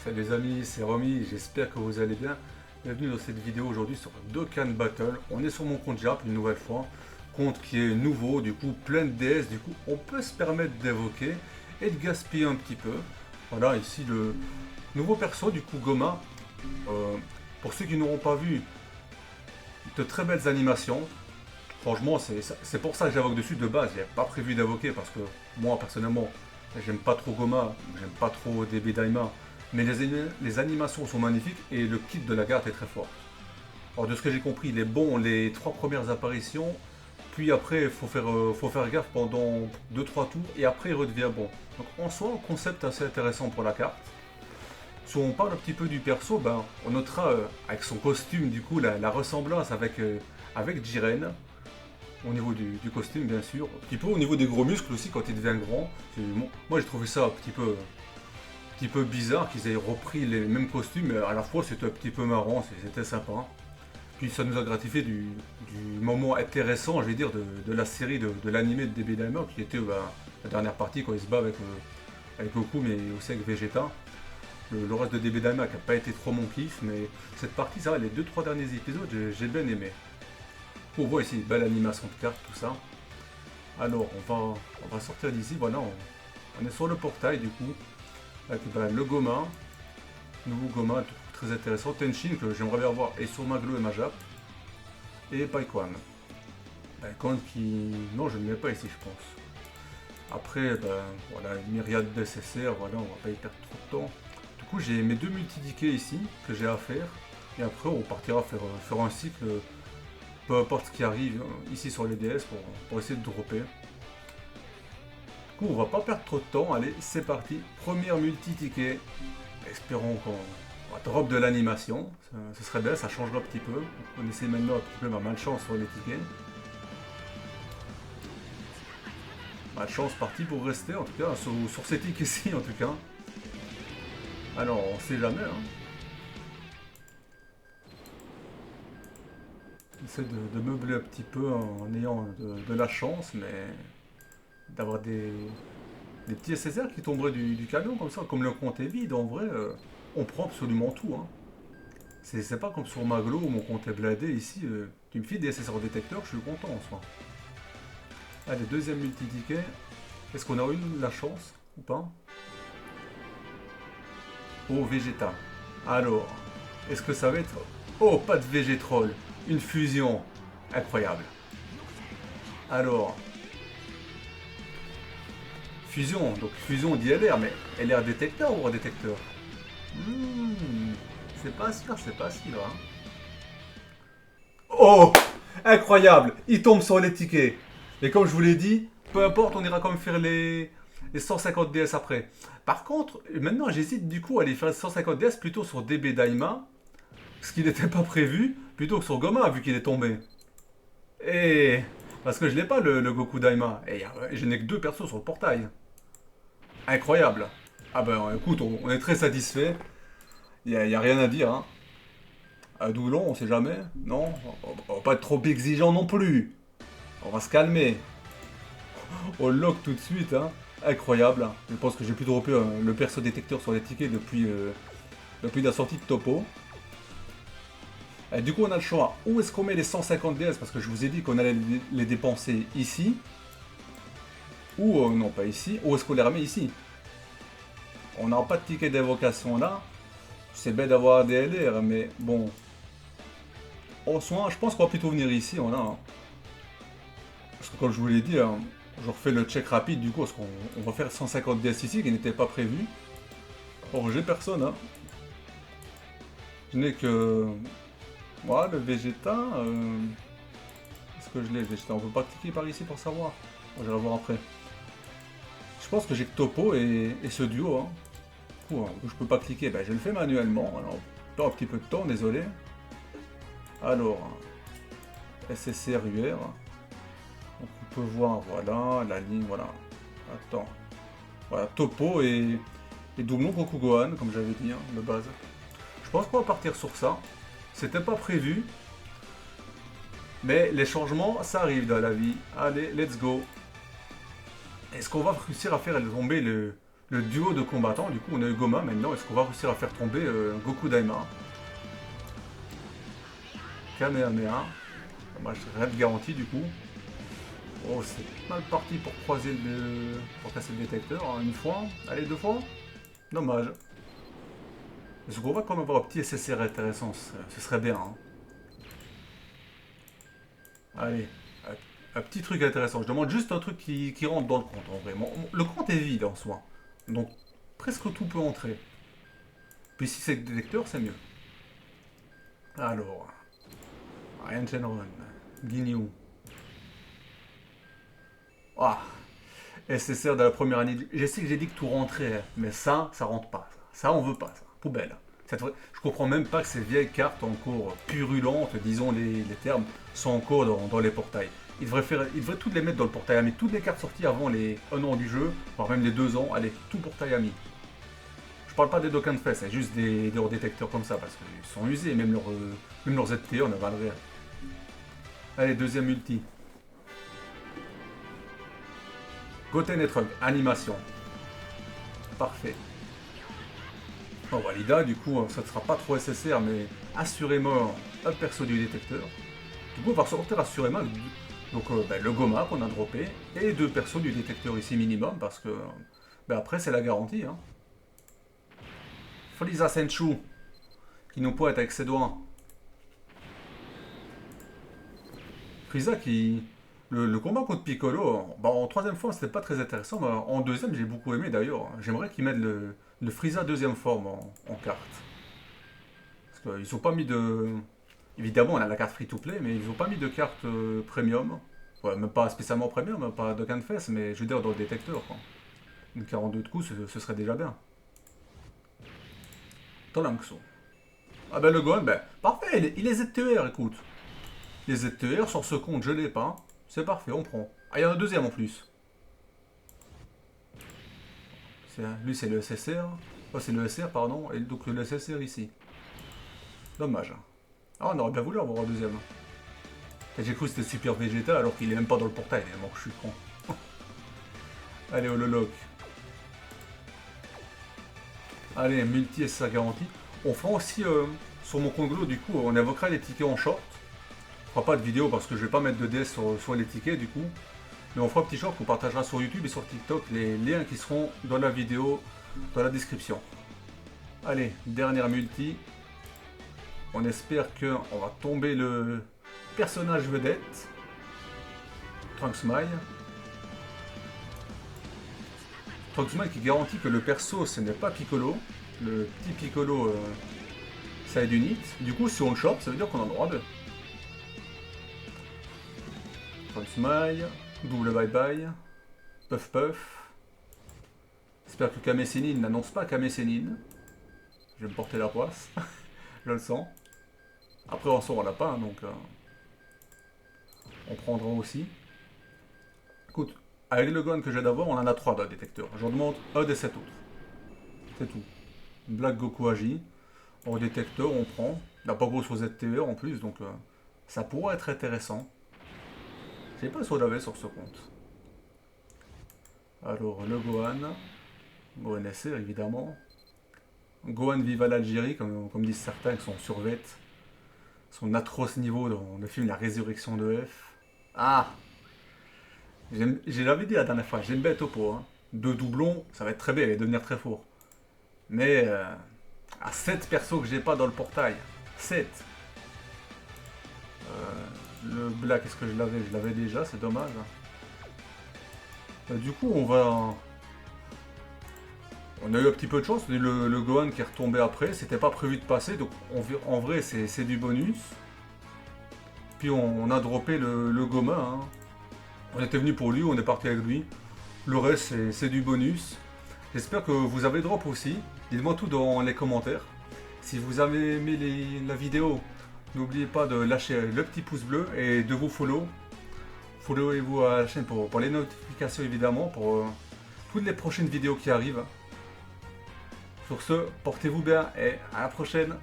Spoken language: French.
Salut les amis, c'est Romy, j'espère que vous allez bien. Bienvenue dans cette vidéo aujourd'hui sur Dokkan Battle. On est sur mon compte Jap une nouvelle fois. Compte qui est nouveau, du coup plein de DS, du coup on peut se permettre d'évoquer et de gaspiller un petit peu. Voilà, ici le nouveau perso, du coup Goma. Pour ceux qui n'auront pas vu, de très belles animations. Franchement, c'est pour ça que j'évoque dessus de base. J'avais pas prévu d'évoquer parce que moi personnellement, j'aime pas trop Goma, j'aime pas trop DB Daima. Mais les animations sont magnifiques et le kit de la carte est très fort. Alors de ce que j'ai compris, il est bon les trois premières apparitions, puis après il faut faire gaffe pendant deux trois tours et après il redevient bon. Donc en soi, un concept assez intéressant pour la carte. Si on parle un petit peu du perso, ben, on notera avec son costume du coup la ressemblance avec Jiren. Au niveau du costume bien sûr, un petit peu au niveau des gros muscles aussi quand il devient grand. Moi j'ai trouvé ça un petit peu bizarre qu'ils aient repris les mêmes costumes, mais à la fois c'était un petit peu marrant, c'était sympa. Puis ça nous a gratifié du moment intéressant, je vais dire, de la série de l'animé de DB Daima, qui était la dernière partie quand il se bat avec Goku, mais aussi avec Vegeta. Le reste de DB Daima qui n'a pas été trop mon kiff, mais cette partie, ça va, les 2-3 derniers épisodes, j'ai bien aimé. On voit ici, belle animation de cartes, tout ça. Alors, on va sortir d'ici, voilà, on est sur le portail du coup, avec le Goma, nouveau Goma, très intéressant, Tenshin que j'aimerais bien voir, et sur Maglo et Majap, et Paikwan. Paikwan qui... non, je ne le mets pas ici, je pense. Après, voilà, une myriade de SSR, voilà, on va pas y perdre trop de temps. Du coup, j'ai mes deux multi-tickets ici, que j'ai à faire, et après on partira faire un cycle, peu importe ce qui arrive ici sur les DS, pour essayer de dropper. Du coup, on va pas perdre trop de temps. Allez, c'est parti. Première multi-ticket. Espérons qu'on va drop de l'animation. Ce serait bien, ça changera un petit peu. On essaie maintenant un petit peu ma malchance sur les tickets. Malchance partie pour rester, en tout cas, sur ces tickets-ci, en tout cas. Alors, on sait jamais. Hein. J'essaie de meubler un petit peu en ayant de la chance, mais d'avoir des petits SSR qui tomberaient du camion comme ça, comme le compte est vide, en vrai, on prend absolument tout. Hein. C'est pas comme sur Maglo où mon compte est blindé, ici, tu me files des SSR détecteurs, je suis content en soi. Allez, deuxième multi-ticket. Est-ce qu'on a eu la chance ou pas? Oh, Vegeta. Alors, est-ce que ça va être... Oh, pas de Végétrol, une fusion. Incroyable. Alors, fusion, donc fusion d'ILR, mais LR détecteur ou redétecteur? C'est pas sûr, c'est pas sûr. Hein. Oh, incroyable, il tombe sur les tickets. Et comme je vous l'ai dit, peu importe, on ira quand même faire les 150 DS après. Par contre, maintenant j'hésite du coup à aller faire les 150 DS plutôt sur DB Daima, ce qui n'était pas prévu, plutôt que sur Goma vu qu'il est tombé. Et parce que je n'ai pas le Goku Daima, et je n'ai que deux persos sur le portail. Incroyable. Ah ben écoute, on est très satisfait. Y a rien à dire. Hein. À Doulon, on sait jamais. Non, on va pas être trop exigeant non plus. On va se calmer. On lock tout de suite. Hein. Incroyable. Je pense que j'ai pu dropper le perso détecteur sur les tickets depuis la sortie de Topo. Et du coup, on a le choix. Où est-ce qu'on met les 150 DS? Parce que je vous ai dit qu'on allait les dépenser ici. Ou non, pas ici. Où est-ce qu'on les remet ici? On n'a pas de ticket d'invocation là. C'est bête d'avoir des LR, mais bon. En soi, je pense qu'on va plutôt venir ici. Hein. Parce que comme je vous l'ai dit, hein, je refais le check rapide du coup, parce qu'on va faire 150 DS ici qui n'était pas prévu. Or, j'ai personne. Hein. Je n'ai que. Voilà, le Vegeta. Est-ce que je l'ai, Vegeta? On peut pas cliquer par ici pour savoir. Bon, j'irai voir après. Je pense que j'ai que Topo et ce duo. Hein. Je peux pas cliquer, ben, je le fais manuellement. Alors, un petit peu de temps, désolé. Alors, SSR UR. Donc, on peut voir, voilà, la ligne, voilà. Attends. Voilà, Topo et doublon Goku Gohan, comme j'avais dit, hein, de base. Je pense qu'on va partir sur ça. C'était pas prévu. Mais les changements, ça arrive dans la vie. Allez, let's go. Est-ce qu'on va réussir à faire tomber le duo de combattants. Du coup, on a eu Goma maintenant. Est-ce qu'on va réussir à faire tomber Goku Daima? Kamehameha. Dommage, rien de garanti du coup. Oh, c'est mal parti pour croiser pour casser le détecteur. Hein. Une fois. Allez, deux fois. Dommage. Est-ce qu'on va quand même avoir un petit SSR intéressant? Ce serait bien. Hein. Allez. Un petit truc intéressant. Je demande juste un truc qui rentre dans le compte en vrai. Le compte est vide en soi. Donc presque tout peut entrer. Puis si c'est le détecteur, c'est mieux. Alors. Ryan Shenron. Ginyu. Ah. SSR de la première année. Je sais que j'ai dit que tout rentrait, hein, mais ça rentre pas. Ça, on veut pas. Ça. Poubelle. Je comprends même pas que ces vieilles cartes encore purulentes, disons les termes, sont encore dans les portails. Il devrait toutes les mettre dans le portail ami. Toutes les cartes sorties avant les 1 an du jeu, voire même les 2 ans, allez, tout portail ami. Je parle pas des Dokkan Fest, c'est juste des hors-détecteurs comme ça, parce qu'ils sont usés, même leurs ZTE, on a pas le réel. Allez, deuxième multi. Goten et Trunk, animation. Parfait. Bon, Walida, du coup, ça ne sera pas trop SSR, mais assurément un perso du détecteur. Du coup, on va ressortir assurément donc, le Goma qu'on a droppé et 2 persos du détecteur ici minimum, parce que après, c'est la garantie. Hein. Frieza Senchu, qui nous pointe avec ses doigts. Frieza qui... Le combat contre Piccolo, en troisième forme c'était pas très intéressant, mais en deuxième j'ai beaucoup aimé d'ailleurs. J'aimerais qu'ils mettent le Frieza deuxième forme en carte. Parce qu'ils ont pas mis de... Évidemment on a la carte free to play, mais ils ont pas mis de carte premium. Ouais, même pas spécialement premium, pas de Canfest, mais je veux dire dans le détecteur. Quoi. Une 42 de coups, ce serait déjà bien. Tolankso. Ah ben le Gohan, parfait, il est ZTR, écoute. Les ZTR sur ce compte, je l'ai pas. C'est parfait, on prend. Ah, il y en a un deuxième en plus. Lui, c'est le SSR. Oh, c'est le SR, pardon. Et donc le SSR ici. Dommage. Ah, on aurait bien voulu avoir un deuxième. J'ai cru que c'était Super Vegeta alors qu'il est même pas dans le portail. Bon, je suis con. Allez, Hololock. Allez, multi SSR garantie. On fera aussi sur mon compte Glow, du coup, on évoquera les tickets en short. On fera pas de vidéo parce que je vais pas mettre de DS sur les tickets du coup. Mais on fera un petit short qu'on partagera sur YouTube et sur TikTok les liens qui seront dans la vidéo, dans la description. Allez, dernière multi. On espère qu'on va tomber le personnage vedette. Trunks Smile. Trunks Smile qui garantit que le perso ce n'est pas Piccolo. Le petit Piccolo Side Unit. Du coup si on le chope ça veut dire qu'on en aura deux. Smile, double bye bye, puff puff. J'espère que Kame Sennin n'annonce pas Kame Sennin. Je vais me porter la poisse, je le sens. Après en sort on l'a pas, hein, donc on prendra aussi. Écoute, avec le gun que j'ai d'avoir, on en a 3 dans le détecteur. J'en demande un des 7 autres. C'est tout. Black Goku Agi. Au détecteur on prend. Il n'a pas gros sur ZTE en plus, donc ça pourrait être intéressant. Je sais pas si on l'avait sur ce compte. Alors, le Gohan. Gohan SR, évidemment. Gohan viva l'Algérie, comme disent certains, avec son survêt. Son atroce niveau dans le film La Résurrection de F. Ah! Je l'avais dit la dernière fois, j'aime bien Topo. Hein. 2 doublons, ça va être très bien, il va devenir très fort. Mais, à 7 persos que j'ai pas dans le portail. 7! Le Black, est-ce que je l'avais? Je l'avais déjà, c'est dommage. Du coup, on a eu un petit peu de chance, le Gohan qui est retombé après, c'était pas prévu de passer, donc en vrai c'est du bonus. Puis on a droppé le Goma. Hein. On était venu pour lui, on est parti avec lui. Le reste c'est du bonus. J'espère que vous avez drop aussi. Dites-moi tout dans les commentaires. Si vous avez aimé la vidéo, n'oubliez pas de lâcher le petit pouce bleu et de vous follow. Followez-vous à la chaîne pour les notifications évidemment, pour toutes les prochaines vidéos qui arrivent. Sur ce, portez-vous bien et à la prochaine.